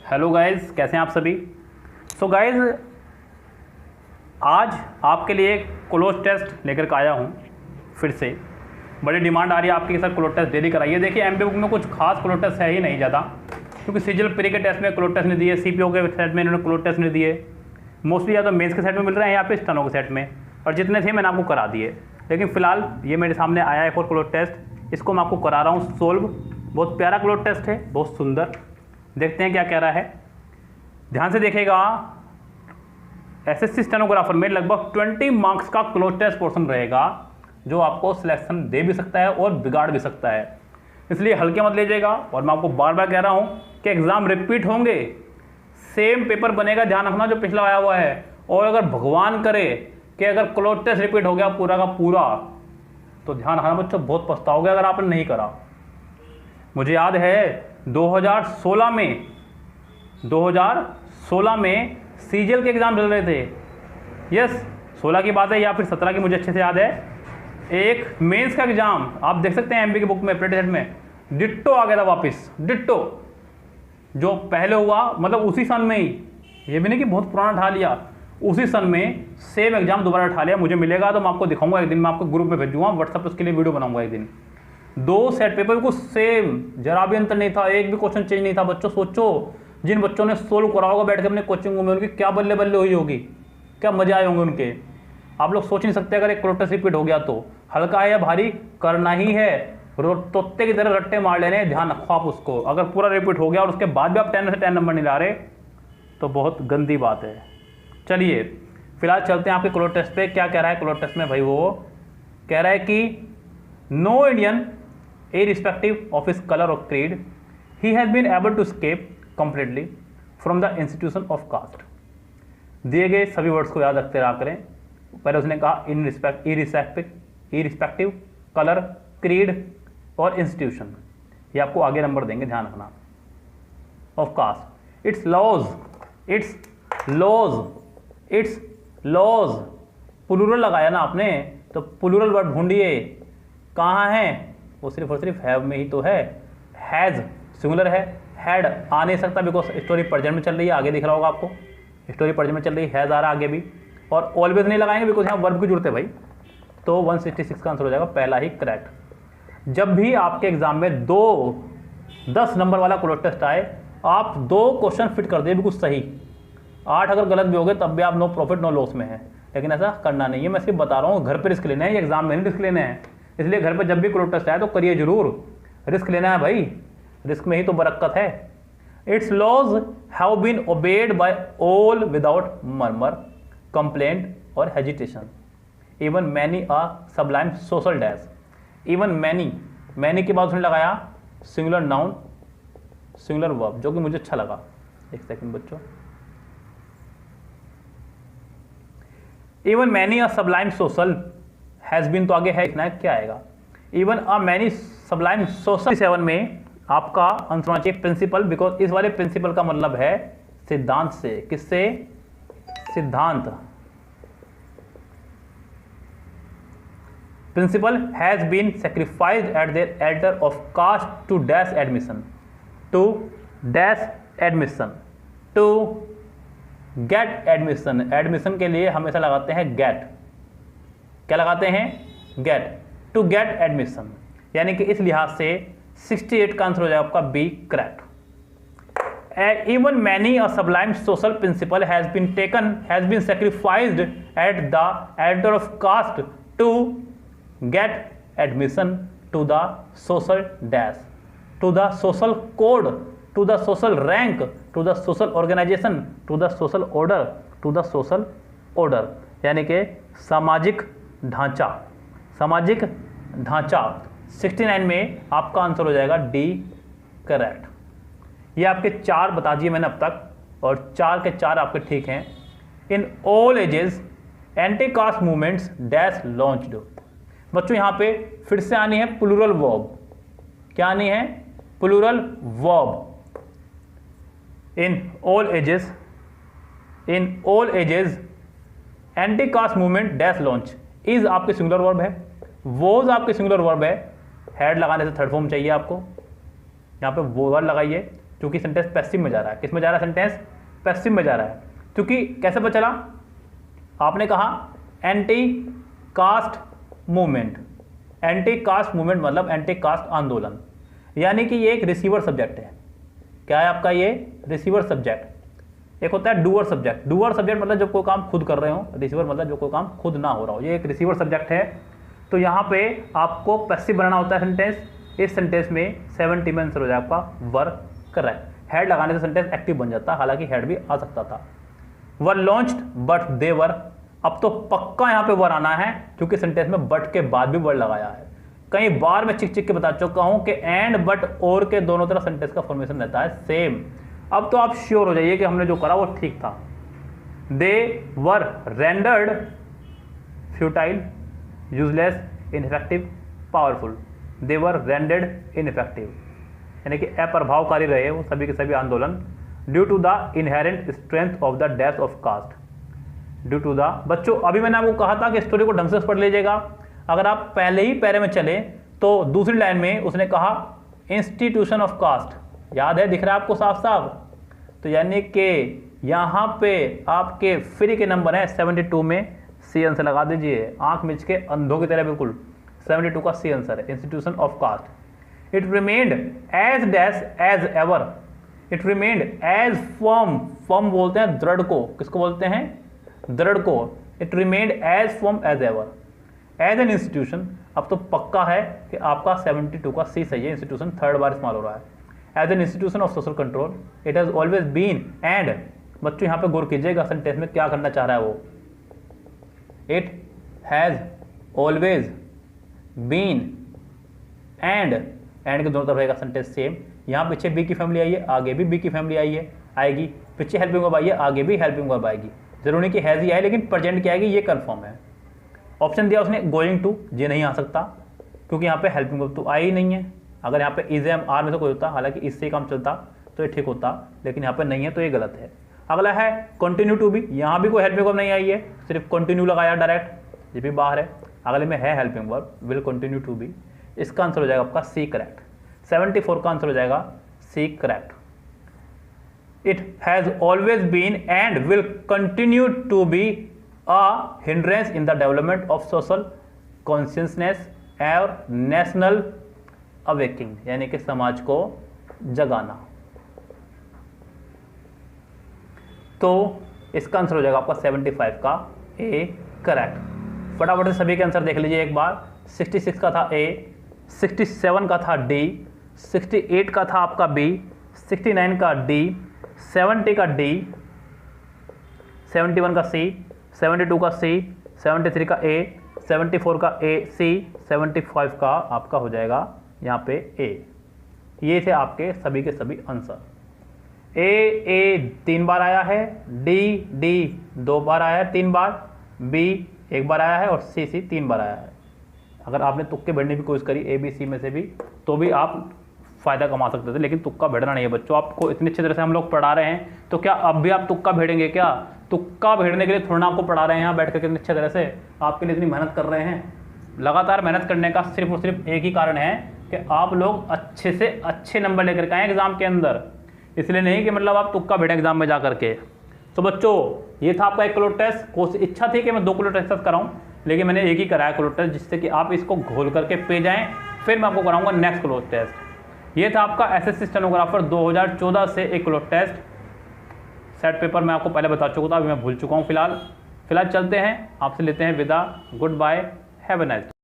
Hello guys, कैसे हैं आप सभी। सो गाइस, आज आपके लिए क्लोज टेस्ट लेकर के आया हूँ। फिर से बड़ी डिमांड आ रही है आपकी कि सर क्लोज टेस्ट डेली कराइए। देखिए एमबीए बुक में कुछ खास क्लोज टेस्ट है ही नहीं ज़्यादा, क्योंकि सीजीएल प्री के टेस्ट में क्लोज टेस्ट नहीं दिए, सीपीओ के सेट में इन्होंने क्लोज टेस्ट नहीं दिए। मोस्टली या तो मेंस के सेट में मिल रहे हैं या फिर स्टेनो के सेट में, और जितने थे मैंने आपको करा दिए। लेकिन फिलहाल ये मेरे सामने आया है एक क्लोज टेस्ट, इसको मैं आपको करा रहा हूँ सोल्व। बहुत प्यारा क्लोज टेस्ट है, बहुत सुंदर। देखते हैं क्या कह रहा है, ध्यान से देखिएगा। एसएससी स्टेनोग्राफर में लगभग 20 मार्क्स का क्लोज टेस्ट पोर्शन रहेगा, जो आपको सिलेक्शन दे भी सकता है और बिगाड़ भी सकता है, इसलिए हल्के मत लीजिएगा। और मैं आपको बार बार कह रहा हूं कि एग्जाम रिपीट होंगे, सेम पेपर बनेगा, ध्यान रखना जो पिछला आया हुआ है। और अगर भगवान करे कि अगर क्लोज टेस्ट रिपीट हो गया पूरा का पूरा, तो ध्यान रखना बच्चों, बहुत पछताओगे अगर आपने नहीं करा। मुझे याद है 2016 में सीजीएल के एग्ज़ाम चल रहे थे। यस, 16 की बात है या फिर 17 की, मुझे अच्छे से याद है। एक मेंस का एग्ज़ाम आप देख सकते हैं एमबी की बुक में, प्रिंटेड में डिट्टो आ गया था वापस, डिट्टो जो पहले हुआ, मतलब उसी सन में ही, ये भी नहीं कि बहुत पुराना उठा लिया, उसी सन में सेम एग्जाम दोबारा उठा लिया। मुझे मिलेगा तो मैं आपको दिखाऊंगा एक दिन, मैं आपको ग्रुप में भेजूंगा, व्हाट्सएप पर उसके लिए वीडियो बनाऊंगा एक दिन। 2 सेट पेपर को सेम, जरा भी अंतर नहीं था, एक भी क्वेश्चन चेंज नहीं था। बच्चों सोचो, जिन बच्चों ने सोल्व करा होगा बैठ के अपने कोचिंग में, उनकी क्या बल्ले बल्ले हुई होगी, क्या मजे आए होंगे उनके। आप लोग सोच नहीं सकते अगर एक क्लोज टेस्ट रिपीट हो गया तो हल्का है या भारी, करना ही है। तोते की तरह रट्टे मार लेने, ध्यान रखो आप उसको। अगर पूरा रिपीट हो गया और उसके बाद भी आप 10 में से 10 नंबर नहीं ला रहे तो बहुत गंदी बात है। चलिए फिलहाल चलते हैं आपके क्लोज टेस्ट पे। क्या कह रहा है क्लोज टेस्ट में भाई? वो कह रहा है कि no Indian irrespective of his color or creed, he has been able to escape completely from the institution of caste। दिए गए सभी वर्ड्स को याद रखते रहा करें। पहले उसने कहा irrespective, कलर, क्रीड और इंस्टीट्यूशन, ये आपको आगे नंबर देंगे, ध्यान रखना। Of caste, its laws, plural लगाया ना आपने, तो प्लूरल वर्ड ढूंढिए कहाँ है। वो सिर्फ और सिर्फ हैव में ही तो है। हैज़ सिंगुलर है, हैड आ नहीं सकता बिकॉज स्टोरी प्रेजेंट में चल रही है, आगे दिख रहा होगा आपको, स्टोरी प्रेजेंट में चल रही है, हैज़ आ रहा आगे भी। और ऑलवेज नहीं लगाएंगे बिकॉज यहाँ वर्ब की जरूरत है भाई। तो 166 का आंसर हो जाएगा पहला ही करेक्ट। जब भी आपके एग्जाम में 10 नंबर वाला क्लोज टेस्ट आए, आप 2 क्वेश्चन फिट कर दिए बिल्कुल सही, 8 अगर गलत भी हो गए तब भी आप नो प्रॉफिट नो लॉस में है। लेकिन ऐसा करना नहीं है, मैं सिर्फ बता रहा हूँ, घर पर रिस्क लेना है, ये एग्जाम में नहीं रिस्क लेने हैं। इसलिए घर पे जब भी क्लोज टेस्ट आए तो करिए जरूर, रिस्क लेना है भाई, रिस्क में ही तो बरकत है। Its laws have been obeyed by all without murmur, complaint और hesitation, even many a sublime social dash. Even many के बाद उसने लगाया सिंगुलर नाउन, सिंगुलर वर्ब, जो कि मुझे अच्छा लगा। एक सेकंड बच्चों, even many a sublime social has been, तो आगे है लिखना है, क्या आएगा? Even a many sublime social. 7 में आपका आंसर होना चाहिए प्रिंसिपल, बिकॉज इस वाले प्रिंसिपल का मतलब है सिद्धांत से। किससे? सिद्धांत। Principle has been sacrificed at their altar of caste to dash admission, to dash admission, to get admission. Admission के लिए हमेशा लगाते हैं गेट। क्या लगाते हैं? Get, to get admission. यानी कि इस लिहाज से 68 का आंसर हो जाएगा आपका B correct. Even many a sublime social principle has been sacrificed at the altar of caste to get admission to the social dash, to the social code, to the social rank, to the social organisation, to the social order, to the social order. यानी कि सामाजिक ढांचा, सामाजिक ढांचा। 69 में आपका answer हो जाएगा डी करेक्ट। ये आपके 4 बता दिए मैंने अब तक, और 4 के 4 आपके ठीक हैं। इन all ages anti cast movements dash launched. बच्चों यहाँ पे फिर से आनी है प्लूरल वर्ब। क्या आनी है? Plural verb. In all ages anti caste movement dash launch. Is आपके सिंगुलर वर्ब है, वोज आपके सिंगुलर वर्ब है, हेड लगाने से थर्ड फॉर्म चाहिए आपको, यहाँ पे वो वर्ड लगाइए। क्योंकि सेंटेंस पैसिव में जा रहा है। किस में जा रहा है? सेंटेंस पैसिव में जा रहा है। क्योंकि कैसे पता चला? आपने कहा anti caste movement. Anti caste movement मतलब एंटी कास्ट आंदोलन, यानी कि ये एक रिसीवर सब्जेक्ट है। क्या है आपका? ये रिसीवर सब्जेक्ट। एक होता है डूअर सब्जेक्ट। डूअर सब्जेक्ट मतलब जब कोई काम खुद कर रहे हो, रिसीवर मतलब जो कोई काम खुद ना हो रहा हो। ये एक रिसीवर सब्जेक्ट है। तो यहाँ पे आपको पैसिव बनाना होता है सेंटेंस। इस सेंटेंस में 70 में आंसर हो जाए आपका वर कर रहा है। हेड लगाने से सेंटेंस एक्टिव बन जाता, हालांकि हेड भी आ सकता था। वर लॉन्च्ड बट दे वर। अब तो पक्का यहाँ पे वर आना है, क्योंकि सेंटेंस में बट के बाद भी वर लगाया है। कई बार मैं चिक चिक के बता चुका हूं कि एंड बट और के दोनों तरफ सेंटेंस का फॉर्मेशन रहता है सेम। अब तो आप श्योर हो जाइए कि हमने जो करा वो ठीक था। They were rendered futile, useless, ineffective, powerful. They were rendered ineffective, यानी कि अप्रभावकारी रहे वो सभी के सभी आंदोलन। Due to the inherent strength of the depth of caste. Due to the, बच्चों अभी मैंने आपको कहा था कि स्टोरी को ढंग से पढ़ लीजिएगा। अगर आप पहले ही पैरे में चले तो दूसरी लाइन में उसने कहा इंस्टीट्यूशन ऑफ कास्ट। याद है? दिख रहा है आपको साफ साफ? तो यानी कि यहाँ पे आपके फ्री के नंबर हैं 72 में। सी आंसर लगा दीजिए, आंख मिच के अंधों की तरह बिल्कुल। 72 का सी आंसर है, institution of caste. It remained as dash as ever. It remained as firm. Firm बोलते हैं दृढ़ को। किसको बोलते हैं? दृढ़ को। It remained as firm as ever as an institution. अब तो पक्का है कि आपका 72 का सी सही है। इंस्टीट्यूशन थर्ड बार इस्तेमाल हो रहा है। As an institution of social control it has always been and. बच्चों यहाँ पे गौर कीजिएगा, सेंटेंस में क्या करना चाह रहा है वो। It has always been and के दोनों तरफ रहेगा सेंटेंस सेम। यहाँ पीछे बी की फैमिली आई है, आगे भी बी की फैमिली आई है, आएगी। पीछे हेल्पिंग वर्ब आई है, आगे भी हेल्पिंग वर्ब आएगी। जरूरी नहीं कि हैज ही आए, लेकिन प्रेजेंट क्या आएगी ये कंफर्म है। ऑप्शन दिया उसने गोइंग टू, ये नहीं आ सकता क्योंकि यहाँ पे हेल्पिंग वर्ब तो आई ही नहीं है। अगर यहाँ पे इज एम आर में से कोई होता, हालांकि इससे काम चलता तो ये ठीक होता, लेकिन यहाँ पे नहीं है तो ये गलत है। अगला है कंटिन्यू टू बी। यहाँ भी कोई हेल्पिंग वर्ब नहीं आई है, सिर्फ कंटिन्यू लगाया डायरेक्ट, ये भी बाहर है। अगले में है helping verb will continue to be. इसका आंसर हो जाएगा आपका सी करेक्ट। 74 का आंसर हो जाएगा C correct. It has always been and will continue to be a hindrance in the development of social consciousness और national awakening, यानी कि समाज को जगाना। तो इसका आंसर हो जाएगा आपका 75 का ए करेक्ट। फटाफट से सभी के आंसर देख लीजिए एक बार। 66 का था ए, 67 का था डी, 68 का था आपका बी, 69 का डी, 70 का डी, 71 का सी, 72 का सी, 73 का ए, 74 का ए सी, 75 का आपका हो जाएगा यहाँ पे ए। ये थे आपके सभी के सभी आंसर। ए 3 बार आया है, डी 2 बार आया है 3 बार, बी 1 बार आया है और सी 3 बार आया है। अगर आपने तुक्के भेड़ने की कोशिश करी ए बी सी में से भी तो भी आप फ़ायदा कमा सकते थे, लेकिन तुक्का भेड़ना नहीं है बच्चों। आपको इतनी अच्छी तरह से हम लोग पढ़ा रहे हैं तो क्या अब भी आप तुक्का भेड़ेंगे क्या? तुक्का भेड़ने के लिए थोड़ा आपको पढ़ा रहे हैं यहाँ बैठ कर कितनी अच्छी तरह से, आपके लिए इतनी मेहनत कर रहे हैं। लगातार मेहनत करने का सिर्फ और सिर्फ एक ही कारण है कि आप लोग अच्छे से अच्छे नंबर लेकर के आए एग्जाम के अंदर, इसलिए नहीं कि मतलब आप तुक्का भेड़ें एग्जाम में जा करके। तो बच्चों ये था आपका 1 किलो टेस्ट। कोशिश इच्छा थी कि मैं 2 किलो टेस्ट कराऊँ, लेकिन मैंने एक ही कराया किलो टेस्ट, जिससे कि आप इसको घोल करके पे जाएँ। फिर मैं आपको कराऊंगा नेक्स्ट किलो टेस्ट। ये था आपका एसएससी स्टेनोग्राफर 2014 से 1 किलो टेस्ट। सेट पेपर मैं आपको पहले बता चुका था, अभी मैं भूल चुका हूँ। फिलहाल चलते हैं, आपसे लेते हैं विदा। Goodbye, have a nice day.